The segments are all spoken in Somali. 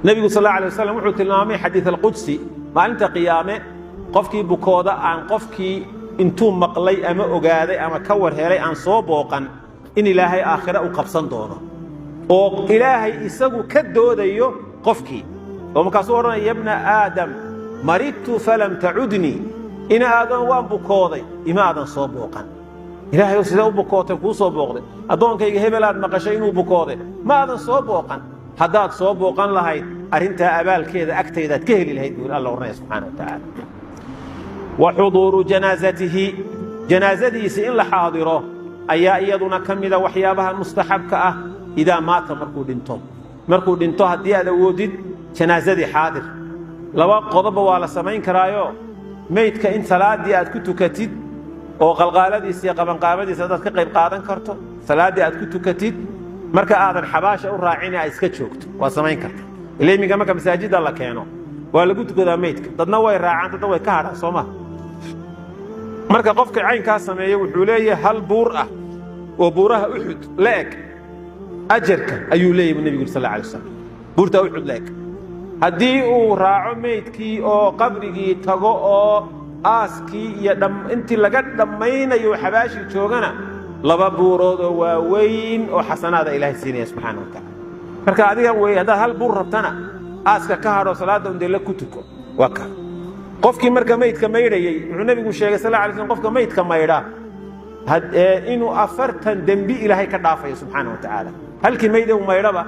nabigu sallallahu alayhi wasallam wuxuu tilmaamay xadiis al-qudsi maalinta qiyaame qofkii bukooda aan qofkii intuu maqlay ama ogaaday ama ka warheelay aan soo booqan in ilaahay aakhira u qabsan doono oo ilaahay isagu ka doodayo qofkii oo markaas uu oranay ibna aadam maridtu falam ta'udni ina aadan waan bukooday ima aadan soo booqan ilaahay sida u bukootay ku soo booqday adoonkayga hebelaad maqashay inuu bukooday ma aadan soo booqan haddaad soo booqan lahayd arinta abaalkeeda agtayda ka heli lahayd buu Allah oranay subhanahu wa ta'ala wa huduru janazatihi janazadiisi in la xaadiro ayaa iyaduna kamida waxyaabaha mustaxabka ah ida maata markuu dhinto hadii aad awoodid janazadii xaadir laba qodob waa la sameyn karaayo meydka in salaadii aad ku tukatid oo qalqaaladiisa iyo qabanqaabadiisa dad ka qayb qaadan karto salaadii aad ku tukatid marka aadan xabaasha u raacin ay iska joogto waa sameyn karta ilaymiga marka masaajida la keeno waa lagu tukadaa meydka dadna way raacaan dadna way ka hadhaan Soomaa marka qofka caynka sameeyo wuxuu leeyahay hal buur ah oo buuraha Uhud leeg ajarka ayuu leeyahay nabiga sallallahu alayhi wasallam buurta Uhud leeg hadii uu raaco meydkii oo qabrigii tago oo aaskii iyo intii laga dhamaynayo xabaashi joogana laba buurood oo waaweyn oo xasanaada ilaahay siinaya subhanahu wa ta'ala marka adiga way hada hal buur rabtana aaska ka haro salaada uu la ku tuko waka qofkii marka meydka maydhayay wuxuu nabigu sheegay sallallahu alayhi wasallam qofka meydka maydha inuu 40 dambi ilaahay ka dhaafayo subhanahu wa ta'ala halkii meydha uu maydhaba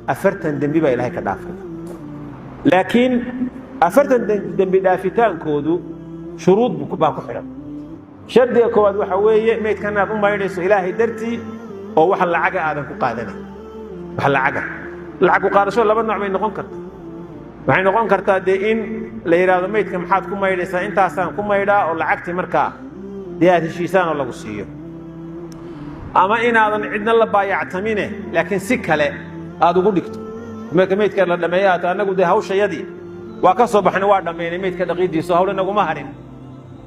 40 dambi ba ilaahay ka dhaafay laakiin 40 dambi dhaafitaankoodu shuruud baa ku xiran shardiga koowaad waxa weeye meydkan aad u maydhayso ilaahay dartii oo wax lacag aadan ku qaadanay wax lacag ku qaadasho laba nooc bay noqon kartaa waxay noqon kartaa in la yiraahdo meydka maxaad ku maydhaysaa intaasaan ku maydhaa oo lacagtii markaa aad heshiisaan oo lagu siiyo ama inaadan cidna la baayactamine laakiin si kale aad ugu dhigto marka meydka la dhameeyaa anagu hawshayadii waa ka soo baxnay waa dhameynay meydka dhaqiidiisa hawle naguma harin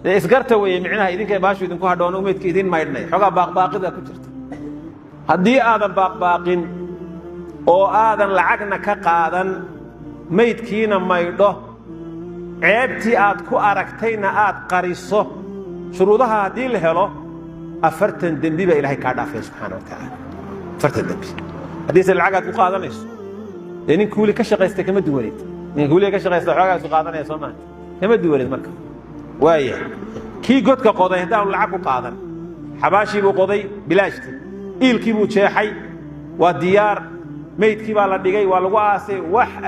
isgarta weeye micnaha idinka baashu idinku hadhoon meydka idin maydhnay xogaa baaqbaaqida ku jirta haddii aadan baaqbaaqin oo aadan lacagna ka qaadan meydkiina maydho ceebtii aad ku aragtayna aad qariso shuruudaha haddii la helo 40 dambi ba ilaahay ka dhaafay subhanahu wa ta'ala 40 dambi haddii se lacag aad ku qaadanayso nin kuuli ka shaqaystay kama duwaneed nin kuuli ka shaqaystay xogaa isu qaadanaya Soomaa kama duwaneed marka وايه كي قد كقضاء هذا العقو قاضن حباشي بقضاء بلاشتي إيل كي بوشيحي والديار ميت كي بالدقي والواسي وح